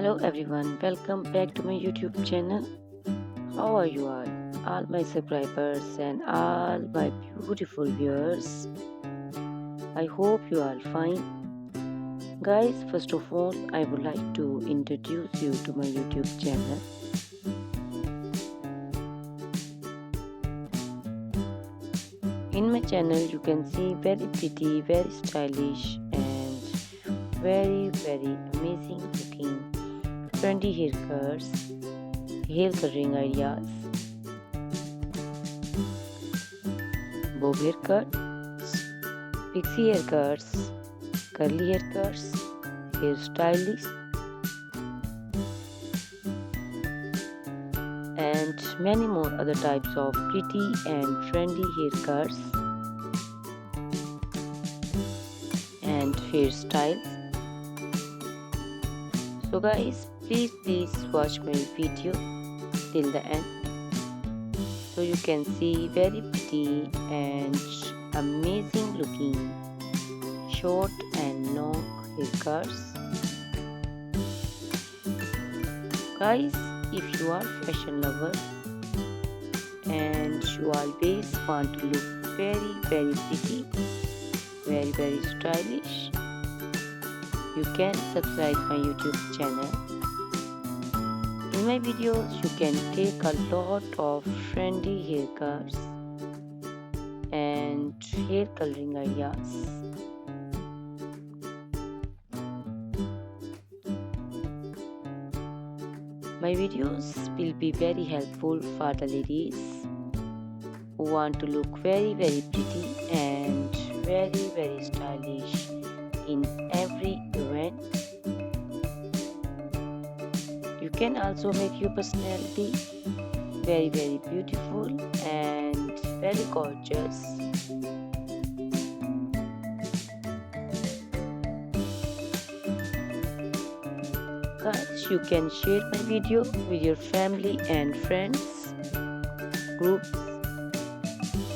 Hello everyone, welcome back to my YouTube channel. How are you all my subscribers and all my beautiful viewers? I hope you are fine. Guys, first of all, I would like to introduce you to my YouTube channel. In my channel, you can see very pretty, very stylish and very amazing looking trendy haircuts, hair coloring ideas, bob haircuts, pixie haircuts, curly haircuts, hairstyles, and many more other types of pretty and trendy haircuts and hairstyles. So guys, please watch my video till the end so you can see very pretty and amazing looking short and long haircuts. Guys, if you are fashion lover and you always want to look very pretty, very stylish, you can subscribe my YouTube channel. In my videos, you can take a lot of trendy haircuts and hair coloring ideas. My videos will be very helpful for the ladies who want to look very pretty and very stylish in every event. You can also make your personality very beautiful and very gorgeous. Guys, you can share my video with your family and friends groups.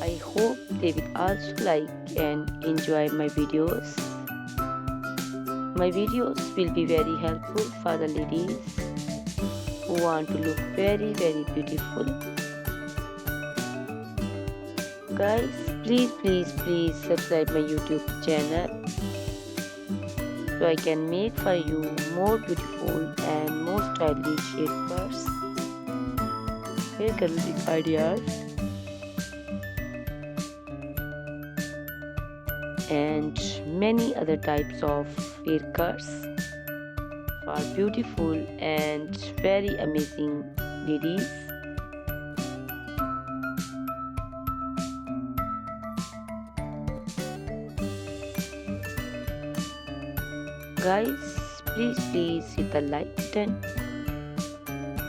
I hope they will also like and enjoy my videos. My videos will be very helpful for the ladies who want to look very beautiful. Guys, please subscribe my YouTube channel so I can make for you more beautiful and more stylish haircuts, hair coloring ideas, and many other types of haircuts for beautiful and very amazing ladies. Guys, please hit the like button.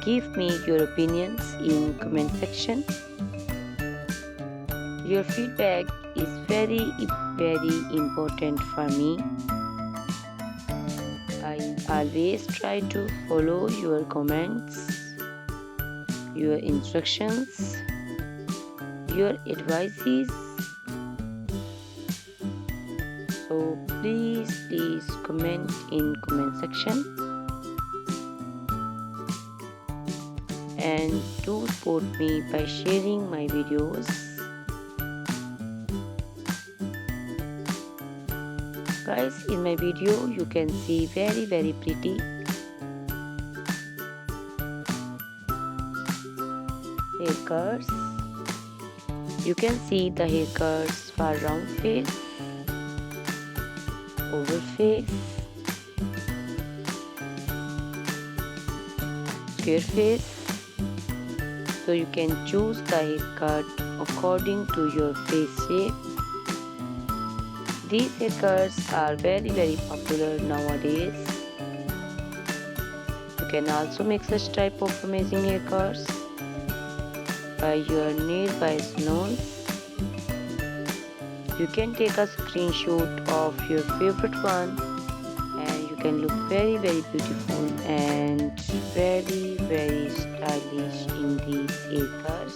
Give me your opinions in comment section. Your feedback is very important for me. I always try to follow your comments, your instructions, your advices. So please comment in comment section and do support me by sharing my videos. Guys, in my video you can see very pretty haircuts. You can see the haircuts for round face, oval face, square face. So you can choose the haircut according to your face shape. These haircuts are very popular nowadays. You can also make such type of amazing haircuts by your nearby salons. You can take a screenshot of your favorite one and you can look very beautiful and very stylish in these haircuts.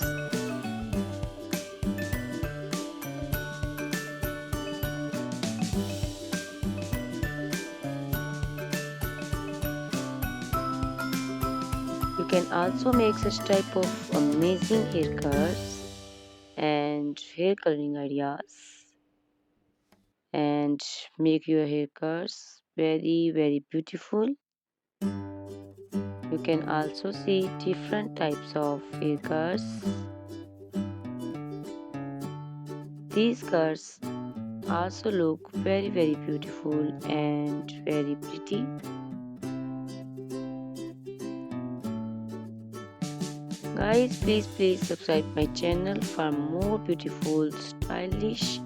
can also make such type of amazing haircuts and hair coloring ideas and make your haircuts very beautiful. You can also see different types of haircuts. These cuts also look very beautiful and very pretty. Guys, please subscribe my channel for more beautiful, stylish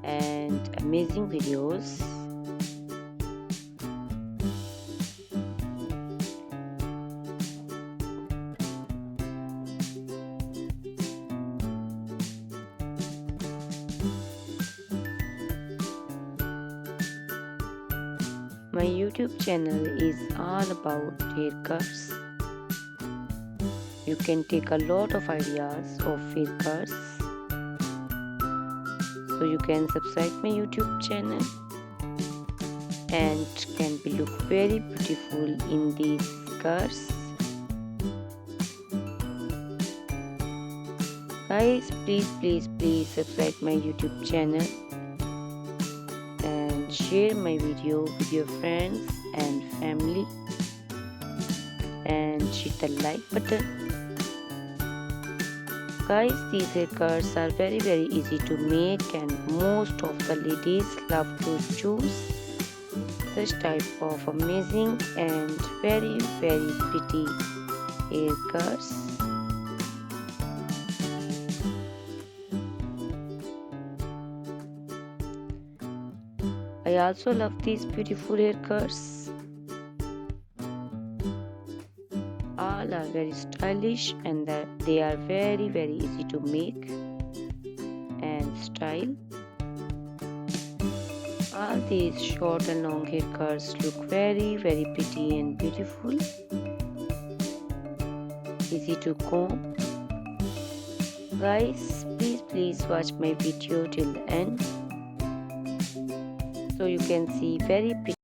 and amazing videos. My YouTube channel is all about haircuts. You can take a lot of ideas of haircuts. So you can subscribe my YouTube channel and can be look very beautiful in these cuts. Guys, please subscribe my YouTube channel and share my video with your friends and family and hit the like button. Guys, these haircuts are very easy to make and most of the ladies love to choose such type of amazing and very pretty haircuts. I also love these beautiful haircuts. All are very stylish and they are very easy to make and style. All these short and long haircuts look very pretty and beautiful. Easy to comb. Guys, please watch my video till the end so you can see very pretty